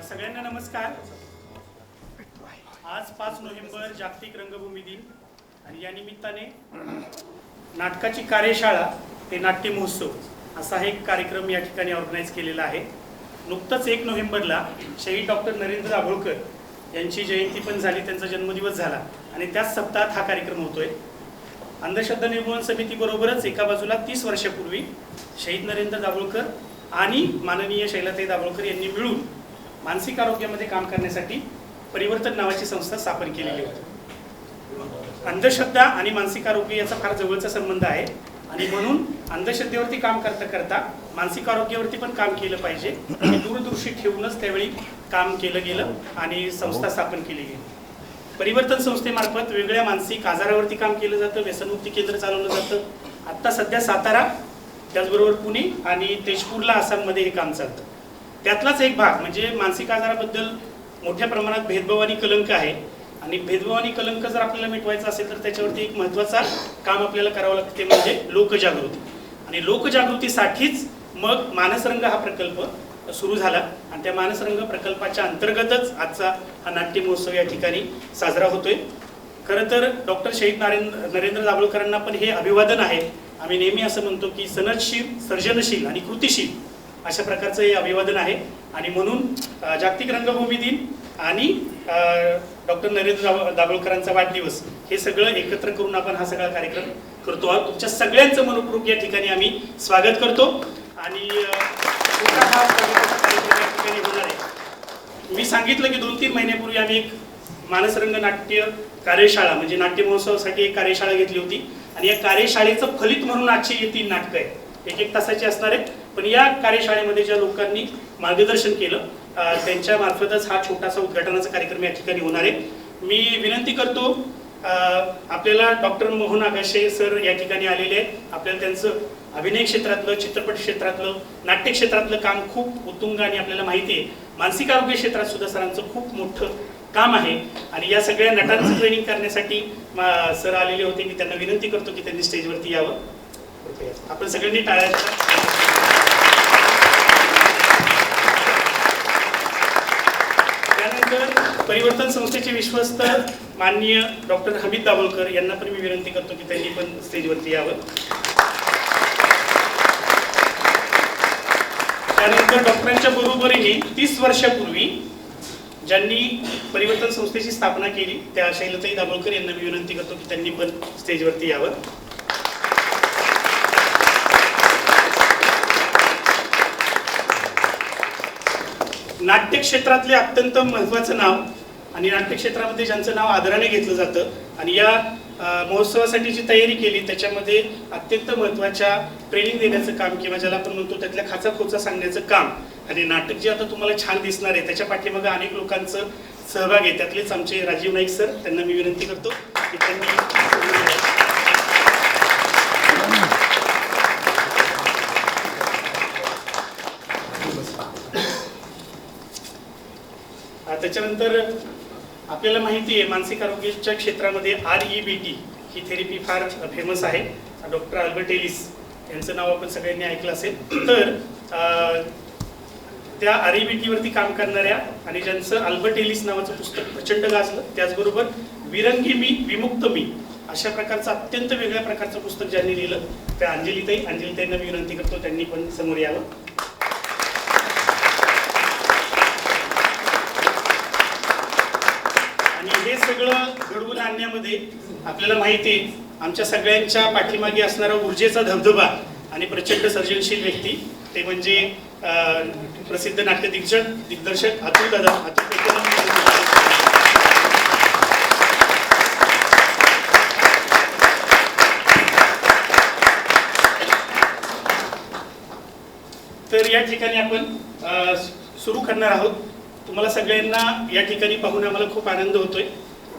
सगळ्यांना नमस्कार। आज 5 नोव्हेंबर जागतिक रंगभूमी दिन आणि या निमित्ताने नाटकाची कार्यशाळा ते नाट्य महोत्सव असा एक कार्यक्रम या ठिकाणी ऑर्गनाइज केलेला आहे। नुकतंच 1 नोव्हेंबरला शहीद डॉक्टर नरेंद्र दाभोळकर यांची जयंती पण झाली, त्यांचा जन्मदिवस झाला आणि त्याच सप्ताहात हा कार्यक्रम होतोय। अंधश्रद्धा निर्मूलन समिती बरोबरच एका बाजूला 30 वर्षापूर्वी शहीद नरेंद्र दाभोळकर आणि माननीय शैलाताई दाभोळकर यांनी मिळून मानसिक आरोग्यामध्ये काम करण्यासाठी परिवर्तन नावाची संस्था स्थापन केलेली होती। अंधश्रद्धा आणि मानसिक आरोग्य याचा फार जवळचा संबंध आहे आणि म्हणून अंधश्रद्धेवरती काम करता करता मानसिक आरोग्यावरती पण काम केलं पाहिजे आणि दूरदृष्टी ठेवूनच त्यावेळी काम केलं गेलं आणि संस्था स्थापन केली गेली। परिवर्तन संस्थेमार्फत वेगळ्या मानसिक आजारावरती काम केलं जातं, व्यसनमुक्ती केंद्र चालवलं जातं। आता सध्या सातारा, त्याचबरोबर पुणे आणि तेजपूरला आसाममध्ये हे काम चालतं। त्यातलाच एक भाग म्हणजे मानसिक आजाराबद्दल मोठ्या प्रमाणात भेदभाव आणि कलंक आहे आणि भेदभाव आणि कलंक जर आपल्याला मिटवायचा असेल तर त्याच्यावरती एक महत्त्वाचा काम आपल्याला करावं लागतं, ते म्हणजे लोकजागृती। आणि लोकजागृतीसाठीच मग मानसरंग हा प्रकल्प सुरू झाला आणि त्या मानसरंग प्रकल्पाच्या अंतर्गतच आजचा हा नाट्य महोत्सव या ठिकाणी साजरा होतोय। खरं तर डॉक्टर शहीद नरेंद्र दाभोळकरांना पण हे अभिवादन आहे। आम्ही नेहमी असं म्हणतो की सनदशील, सर्जनशील आणि कृतिशील अशा प्रकारचं हे अभिवादन आहे आणि म्हणून जागतिक रंगभूमी दिन आणि डॉक्टर नरेंद्र दाभोळकरांचा वाढदिवस हे सगळं एकत्र करून आपण हा सगळा कार्यक्रम करतो आहोत। तुमच्या सगळ्यांचं मनपूर्वक या ठिकाणी आम्ही स्वागत करतो आणि हा कार्यक्रम या ठिकाणी होणार आहे। मी सांगितलं की 2-3 महिन्यापूर्वी आम्ही एक मानसरंग नाट्य कार्यशाळा म्हणजे नाट्य महोत्सवासाठी एक कार्यशाळा घेतली होती आणि या कार्यशाळेचं फलित म्हणून आजची ही 3 नाटकं आहेत, 1-1 तासाची असणार आहेत। पण या कार्यशाळेमध्ये ज्या लोकांनी मार्गदर्शन केलं त्यांच्या मार्फतच हा छोटासा उद्घाटनाचा कार्यक्रम या ठिकाणी होणार आहे। मी विनंती करतो, आपल्याला डॉक्टर मोहन आगाशे सर या ठिकाणी आलेले आहेत। आपल्याला त्यांचं अभिनय क्षेत्रातलं, चित्रपट क्षेत्रातलं, नाट्य क्षेत्रातलं काम खूप उत्तुंग आणि आपल्याला माहिती आहे। मानसिक आरोग्य क्षेत्रात सुद्धा सरांचं खूप मोठं काम आहे आणि या सगळ्या नटांचं ट्रेनिंग करण्यासाठी सर आलेले होते। मी त्यांना विनंती करतो की त्यांनी स्टेजवरती यावं। आपण सगळ्यांनी टाळ्या। त्यानंतर परिवर्तन संस्थेचे विश्वस्त माननीय डॉक्टर हमीद दाभोळकर यांना पण मी विनंती करतो की त्यांनी पण स्टेजवरती यावं। त्यानंतर डॉक्टरांच्या बरोबरीने 30 वर्षापूर्वी ज्यांनी परिवर्तन संस्थेची स्थापना केली त्या शैलाताई दाभोळकर यांना मी विनंती करतो की त्यांनी पण स्टेजवरती यावं। नाट्य क्षेत्रातले अत्यंत महत्त्वाचं नाव आणि नाट्य क्षेत्रामध्ये ज्यांचं नाव आदराने घेतलं जातं आणि या महोत्सवासाठी जी तयारी केली त्याच्यामध्ये अत्यंत महत्त्वाच्या ट्रेनिंग देण्याचं काम किंवा ज्याला आपण म्हणतो त्यातल्या खाचा खोचा सांगण्याचं काम आणि नाटक जे आता तुम्हाला छान दिसणार आहे त्याच्या पाठीमागे अनेक लोकांचं सहभाग आहे। त्यातलेच आमचे राजीव नाईक सर, त्यांना मी विनंती करतो की त्यांनी त्याच्यानंतर आपल्याला माहिती आहे मानसिक आरोग्याच्या क्षेत्रामध्ये REBT ही थेरपी फार फेमस आहे। डॉक्टर अल्बर्ट एलिस यांचं नाव आपण सगळ्यांनी ऐकलं असेल। तर त्या REBT वरती काम करणाऱ्या आणि ज्यांचं अल्बर्ट एलिस नावाचं पुस्तक प्रचंड गाजलं, त्याचबरोबर विरंगी मी विमुक्त मी अशा प्रकारचं अत्यंत वेगळ्या प्रकारचं पुस्तक ज्यांनी लिहिलं त्या अंजलीताईंना मी विनंती करतो त्यांनी पण समोर यावं। हे सगळं घडवून आणण्यामध्ये आपल्याला माहिती आहे आमच्या सगळ्यांच्या पाठीमागे असणारा ऊर्जेचा धबधबा आणि प्रचंड सर्जनशील व्यक्ती ते म्हणजे प्रसिद्ध नाट्य दिग्दर्शक अतुल दादा। तर या ठिकाणी आपण सुरू करणार आहोत। तुम्हाला सगळ्यांना या ठिकाणी पाहून आम्हाला खूप आनंद होतोय।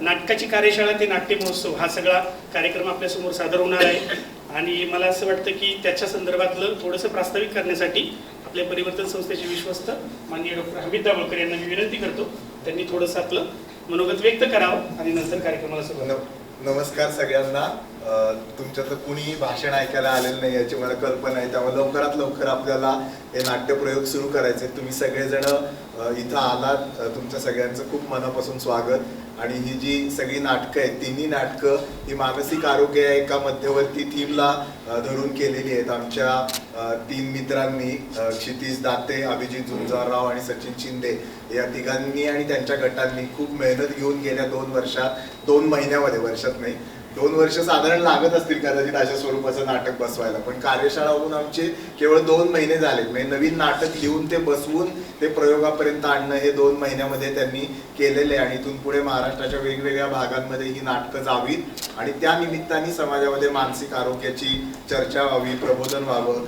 नाटकाची कार्यशाळा ते नाट्य महोत्सव हा सगळा कार्यक्रम आपल्यासमोर सादर होणार आहे आणि मला असं वाटतं की त्याच्या संदर्भातलं थोडंसं प्रास्ताविक करण्यासाठी आपल्या परिवर्तन संस्थेचे विश्वस्त माननीय डॉक्टर हमीद दाभोळकर यांना मी विनंती करतो त्यांनी थोडंसं आपलं मनोगत व्यक्त करावं आणि नंतर कार्यक्रमाला सुरुवात। नमस्कार सगळ्यांना। तुमच्यातलं कुणीही भाषण ऐकायला आलेलं नाही याची मला कल्पना आहे, त्यामुळे लवकरात लवकर आपल्याला हे नाट्यप्रयोग सुरू करायचे. तुम्ही सगळेजण इथं आलात, तुमच्या सगळ्यांचं खूप मनापासून स्वागत. आणि ही जी सगळी नाटकं आहेत, तिन्ही नाटकं ही मानसिक आरोग्य या एका मध्यवर्ती थीमला धरून केलेली आहेत. आमच्या 3 मित्रांनी, क्षितिज दाते, अभिजित झुंजारराव आणि सचिन शिंदे या तिघांनी आणि त्यांच्या गटांनी खूप मेहनत घेऊन गेल्या 2 वर्षात, 2 महिन्यामध्ये, वर्षात नाही, 2 वर्ष साधारण लागत असतील कदाचित अशा स्वरूपाचं नाटक बसवायला. पण कार्यशाळा होऊन आमचे केवळ 2 महिने झाले. म्हणजे नवीन नाटक लिहून ते बसवून ते प्रयोगापर्यंत आणणं हे 2 महिन्यामध्ये त्यांनी केलेले. आणि इथून पुढे महाराष्ट्राच्या वेगवेगळ्या भागांमध्ये ही नाटकं जावीत आणि त्या निमित्ताने समाजामध्ये मानसिक आरोग्याची चर्चा व्हावी, प्रबोधन व्हावं,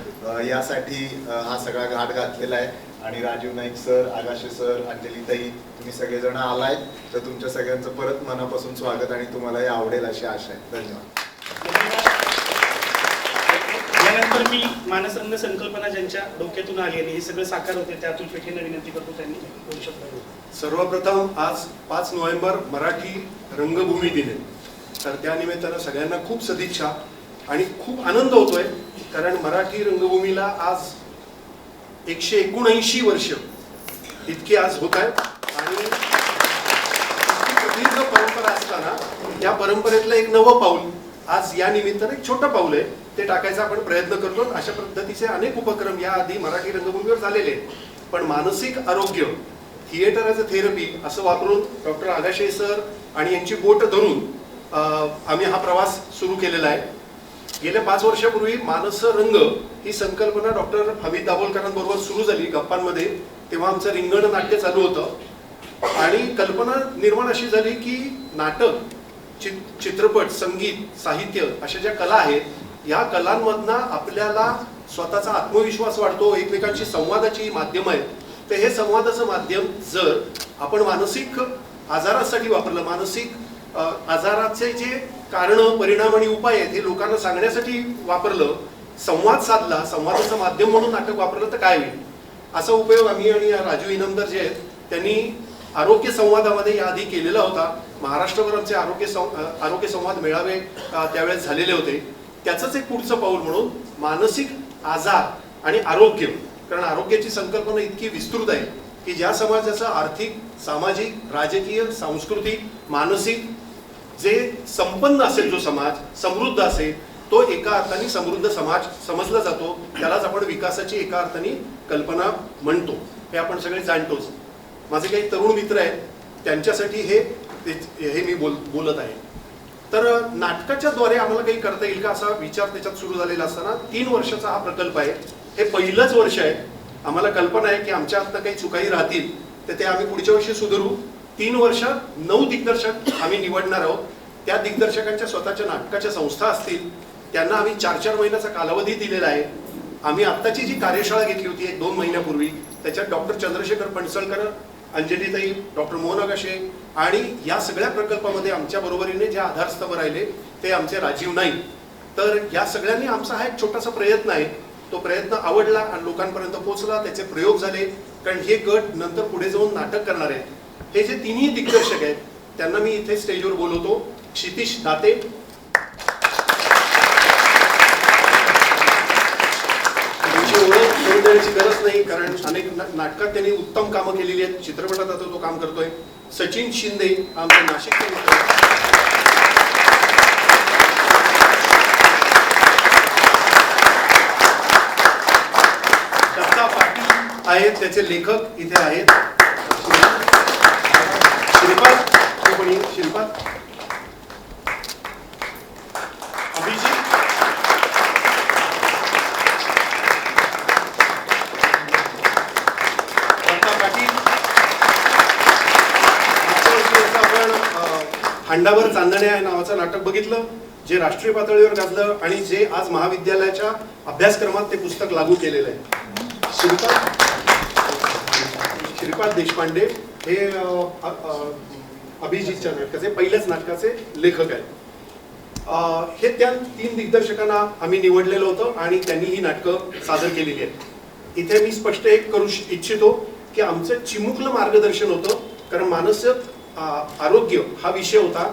यासाठी हा सगळा घाट घातलेला आहे. आणि राजीव नाईक सर, आगाशे सर, अंजलीताई, तुम्ही सगळेजण आलायत, तर तुमच्या सगळ्यांचं परत मनापासून स्वागत आणि तुम्हाला हे आवडेल अशी आशा आहे. धन्यवाद. यानंतर मी मानसरंग संकल्पना ज्यांच्या डोक्यातून आली आणि हे सगळं साकार होते त्यातून पेठेंना विनंती करतो त्यांनी बोलू शकतो. सर्वप्रथम आज 5 नोव्हेंबर मराठी रंगभूमी दिन आहे, तर त्या निमित्तानं सगळ्यांना खूप सदिच्छा आणि खूप आनंद होतोय, कारण मराठी रंगभूमीला आज 179 वर्ष इतकी आज होत आहेत. आणि प्रदीर्घ परंपरा असताना या परंपरेतलं एक नवं पाऊल आज या निमित्तानं एक छोटं पाऊल आहे ते टाकायचा आपण प्रयत्न करतो. अशा पद्धतीचे अनेक उपक्रम या आधी मराठी रंगभूमीवर झालेले आहेत. पण मानसिक आरोग्य, थिएटर ॲज अ थेरपी असं वापरून डॉक्टर आगाशे सर आणि यांची बोट धरून आम्ही हा प्रवास सुरू केलेला आहे. गेल्या 5 वर्षापूर्वी मानस रंग ही संकल्पना डॉक्टर हमीद दाभोलकरांबरोबर सुरू झाली गप्पांमध्ये. तेव्हा आमचं रिंगण नाट्य चालू होतं आणि कल्पना निर्माण अशी झाली की नाटक, चित्रपट, संगीत, साहित्य अशा ज्या कला आहेत या कलांमधनं आपल्याला स्वतःचा आत्मविश्वास वाढतो, एकमेकांशी संवादाची माध्यम आहेत. तर हे संवादाचं माध्यम जर आपण मानसिक आजारासाठी वापरलं, मानसिक आजाराचे जे कारण, परिणाम आणि उपाय आहेत हे लोकांना सांगण्यासाठी वापरलं, संवाद साधला, संवादाचं माध्यम म्हणून नाटक वापरलं तर काय होईल, असा उपयोग आम्ही आणि राजू इनामदार जे आहेत त्यांनी आरोग्य संवादामध्ये याआधी केलेला होता. महाराष्ट्रभर आमचे आरोग्य संवाद मेळावे त्यावेळेस झालेले होते. त्याचंच एक पुढचं पाऊल म्हणून मानसिक आजार आणि आरोग्य, कारण आरोग्याची संकल्पना इतकी विस्तृत आहे की ज्या समाजाचं आर्थिक, सामाजिक, राजकीय, सांस्कृतिक, मानसिक जे संपन्न असेल, जो समाज समृद्ध असेल तो एका अर्थाने समृद्ध समाज समजला जातो. त्यालाच आपण विकासाची एका अर्थाने कल्पना म्हणतो, हे आपण सगळे जाणतोच. माझे काही तरुण मित्र आहेत त्यांच्यासाठी हे मी बोलत आहे. तर नाटकाच्या द्वारे आम्हाला काही करता येईल का असा विचार त्याच्यात सुरू झालेला असताना 3 वर्षाचा हा प्रकल्प आहे. हे पहिलंच वर्ष आहे. आम्हाला कल्पना आहे की आमच्या हातनं काही चुकाही राहतील तर ते आम्ही पुढच्या वर्षी सुधारू. 3 वर्षात 9 दिग्दर्शक आम्ही निवडणार आहोत. त्या दिग्दर्शकांच्या स्वतःच्या नाटकाच्या संस्था असतील, त्यांना आम्ही 4-4 महिन्याचा कालावधी दिलेला आहे. आम्ही आत्ताची जी कार्यशाळा घेतली होती 1-2 महिन्यापूर्वी, त्याच्यात डॉक्टर चंद्रशेखर पणसळकर, अंजलीताई, डॉक्टर मोहन आगाशे आणि या सगळ्या प्रकल्पामध्ये आमच्या बरोबरीने जे आधारस्तंभ राहिले ते आमचे राजीव नाईक. तर या सगळ्यांनी आमचा हा एक छोटासा प्रयत्न आहे, तो प्रयत्न आवडला आणि लोकांपर्यंत पोहोचला, त्याचे प्रयोग झाले. कारण हे गट नंतर पुढे जाऊन नाटक करणार आहेत. हे जे तिन्ही दिग्दर्शक आहेत त्यांना मी इथे स्टेजवर बोलवतो. क्षितिज दाते, त्यांची ओळख करून देण्याची गरज नाही कारण अनेक नाटकात त्यांनी उत्तम कामं केलेली आहेत. चित्रपटात आता तो काम करतोय. सचिन शिंदे आमचे नाशिकचे मित्र, दत्ता पाटील आहेत, त्याचे लेखक इथे आहेत. श्रीपाद, अभिजित, हांडावर चांदण्या या नावाचं नाटक बघितलं, जे राष्ट्रीय पातळीवर गाजलं आणि जे आज महाविद्यालयाच्या अभ्यासक्रमात ते पुस्तक लागू केलेलं आहे. श्रीपाद देशपांडे हे अभिजितच्या नाटकाचे, पहिल्याच नाटकाचे लेखक आहेत. हे त्या 3 दिग्दर्शकांना आम्ही निवडलेलं होतं आणि त्यांनी ही नाटकं सादर केलेली आहेत. इथे मी स्पष्ट एक करू इच्छितो की आमचं चिमुकलं मार्गदर्शन होतं, कारण मानसिक आरोग्य हा विषय होता,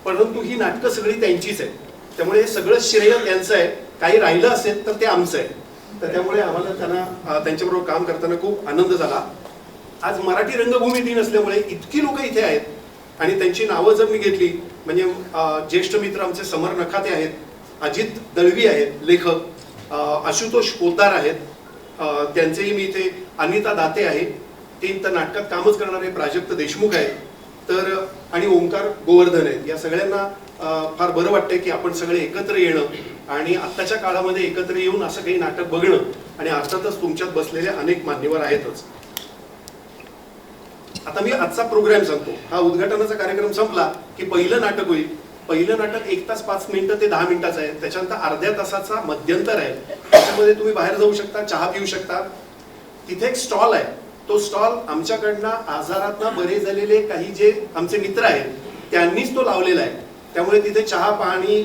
परंतु ही नाटकं सगळी त्यांचीच आहे. त्यामुळे हे सगळं श्रेय त्यांचं आहे. काही राहिलं असेल तर ते आमचं आहे. तर त्यामुळे आम्हाला त्यांना त्यांच्याबरोबर काम करताना खूप आनंद झाला. आज मराठी रंगभूमी दिन असल्यामुळे इतकी लोक इथे आहेत आणि त्यांची नावं जर मी घेतली म्हणजे ज्येष्ठ मित्र आमचे समर नखाते आहेत, अजित दळवी आहेत लेखक, आशुतोष पोद्दार आहेत, त्यांचेही मी इथे अनिता दाते आहे, ते तर नाटकात कामच करणारे प्राजक्त देशमुख आहेत, तर आणि ओंकार गोवर्धन आहेत. या सगळ्यांना फार बरं वाटतंय की आपण सगळे एकत्र येणं आणि आत्ताच्या काळामध्ये एकत्र येऊन असं काही नाटक बघणं, आणि अर्थातच तुमच्यात बसलेले अनेक मान्यवर आहेतच. आता मी आजचा प्रोग्राम सांगतो. हा उद्घाटनाचा कार्यक्रम संपला की पहिलं नाटक होईल. पहिलं नाटक 1 तास 5 मिनिटं ते 10 मिनिटाचं आहे. त्याच्यानंतर अर्ध्या तासाचा मध्यंतर आहे. त्याच्यामध्ये तुम्ही बाहेर जाऊ शकता, चहा पिऊ शकता. तिथे एक स्टॉल आहे. तो स्टॉल आमच्याकडनं आजारातनं बरे झालेले काही जे आमचे मित्र आहेत त्यांनीच तो लावलेला आहे. त्यामुळे तिथे चहा पाणी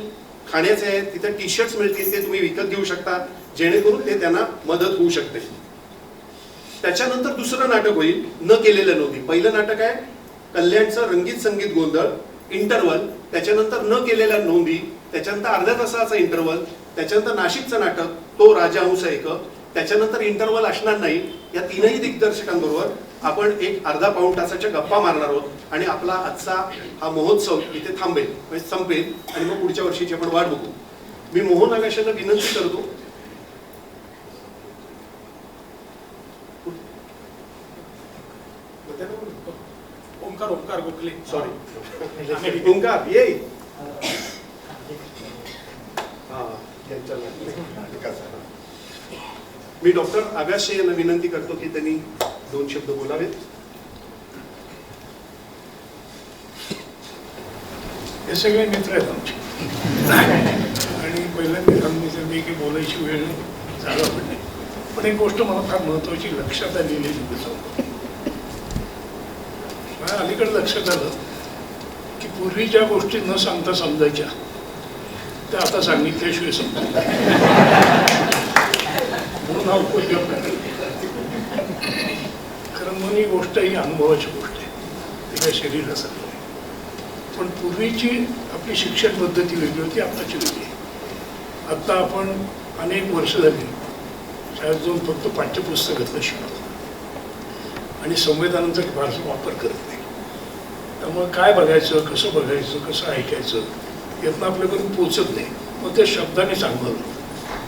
खाण्याचे आहे, तिथे टी शर्ट्स मिळतील, ते तुम्ही विकत घेऊ शकता जेणेकरून ते त्यांना मदत होऊ शकते. त्याच्यानंतर दुसरं नाटक होईल न केलेल्या नोंदी. पहिलं नाटक आहे कल्याणचं रंगीत संगीत गोंधळ इंटरवल, त्याच्यानंतर न केलेल्या नोंदी, त्याच्यानंतर अर्ध्या तासाचा इंटरवल, त्याच्यानंतर नाशिकचं नाटक तो राजहंस एक, त्याच्यानंतर इंटरवल असणार नाही. या तीनही दिग्दर्शकांबरोबर आपण एक अर्धा पाऊण तासाच्या गप्पा मारणार आहोत आणि आपला आजचा हा महोत्सव इथे थांबेल, म्हणजे संपेल, आणि मग पुढच्या वर्षीची आपण वाट बघू. मी मोहन आगाशांना विनंती करतो ओंकार गोखले, सॉरी ओंकार ये. मी डॉक्टर आगाशे यांना विनंती करतो की त्यांनी 2 शब्द बोलावेत. हे सगळे मित्र आहेत आमचे आणि पहिल्यांदा सांगितलं मी की बोलायची वेळ झाला पण नाही. पण एक गोष्ट मला फार महत्वाची लक्षात आलेली मला अलीकडे लक्षात आलं की पूर्वी ज्या गोष्टी न सांगता समजायच्या त्या आता सांगितल्याशिवाय समजायच्या, म्हणून हा उपयोग करायला. खरं म्हणून ही गोष्ट ही अनुभवाची गोष्ट आहे, ती काय शरीरासाठी नाही. पण पूर्वीची आपली शिक्षण पद्धती वेगळी होती, आत्ताची वेगळी. आत्ता आपण अनेक वर्ष झाली शाळेत जाऊन फक्त पाठ्यपुस्तकातलं शिकतो आणि संविधानाचा फारसा वापर करत नाही. त्यामुळे काय बघायचं, कसं ऐकायचं यातनं आपल्याकडून पोचत नाही. मग त्या शब्दाने सांगलं.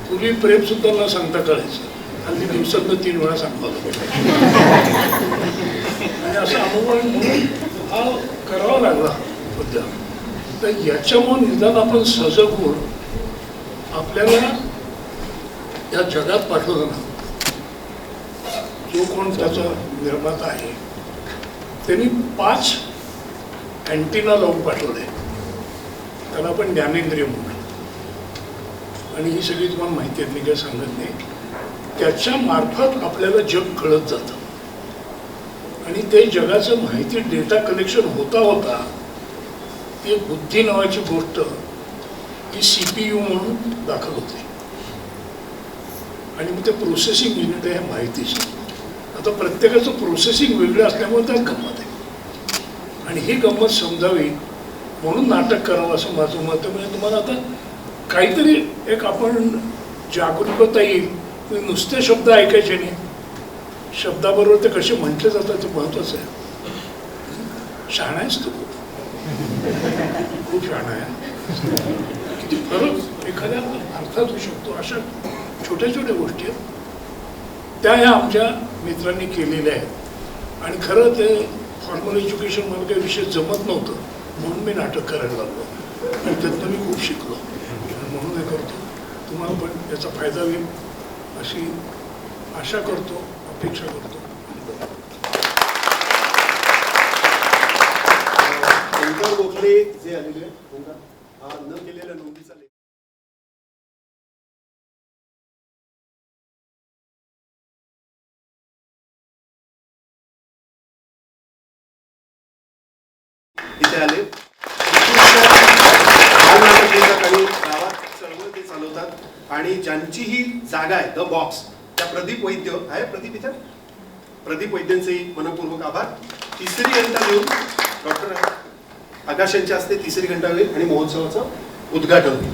पूर्वी प्रेमसुद्धा न सांगता कळायचं, हल्ली दिवसातनं 3 वेळा सांगलं. आणि असा अनुभव म्हणून हा करावा लागला होता. तर याच्यामुळे निदान आपण सजग होऊन आपल्याला या जगात पाठवलं ना, जो कोण त्याचा निर्माता आहे त्यांनी 5 अँटिना लावून पाठवले. त्याला आपण ज्ञानेंद्रिय म्हणतो. आणि ही सगळी तुम्हाला माहिती आहे, मी काय सांगत नाही. त्याच्या मार्फत आपल्याला जग कळत जातं आणि ते जगाचं माहिती डेटा कलेक्शन होता होता ती बुद्धी नावाची गोष्ट ही CPU म्हणून दाखल होते आणि मग ते प्रोसेसिंग युनिट आहे माहितीचं. आता प्रत्येकाचं प्रोसेसिंग वेगळं असल्यामुळे त्यात गंमत आहे आणि ही गंमत समजावी म्हणून नाटक करावं असं माझं मत आहे. म्हणजे तुम्हाला आता काहीतरी एक आपण जागरूकता येईल. नुसते शब्द ऐकायचे नाही, शब्दाबरोबर ते कसे म्हटले जातात ते महत्त्वाचं आहे. शहाणा आहेस तू, खूप शहाणा आहे. किती फरक एखाद्या अर्थात होऊ शकतो. अशा छोट्या छोट्या गोष्टी आहेत त्या ह्या आमच्या मित्रांनी केलेल्या आहेत. आणि खरं ते फॉर्मल एज्युकेशन मला काही विषय जमत नव्हतं म्हणून मी नाटक करायला लागलो आणि त्यातनं मी खूप शिकलो. म्हणून हे करतो. तुम्हाला पण याचा फायदा होईल अशी आशा करतो, अपेक्षा करतो. ओंकार गोखले जे आलेले हा न केलेल्या नोंदीचा इथे आले. गावात चळवळ ते चालवतात आणि ज्यांची ही जागा आहे द बॉक्स त्या प्रदीप वैद्य आहे. प्रदीप इथे, प्रदीप वैद्यांचे मनपूर्वक आभार. 3री घंटा देऊन डॉक्टर आगाशांच्या हस्ते 3री घंटा होईल आणि महोत्सवाचं उद्घाटन होईल.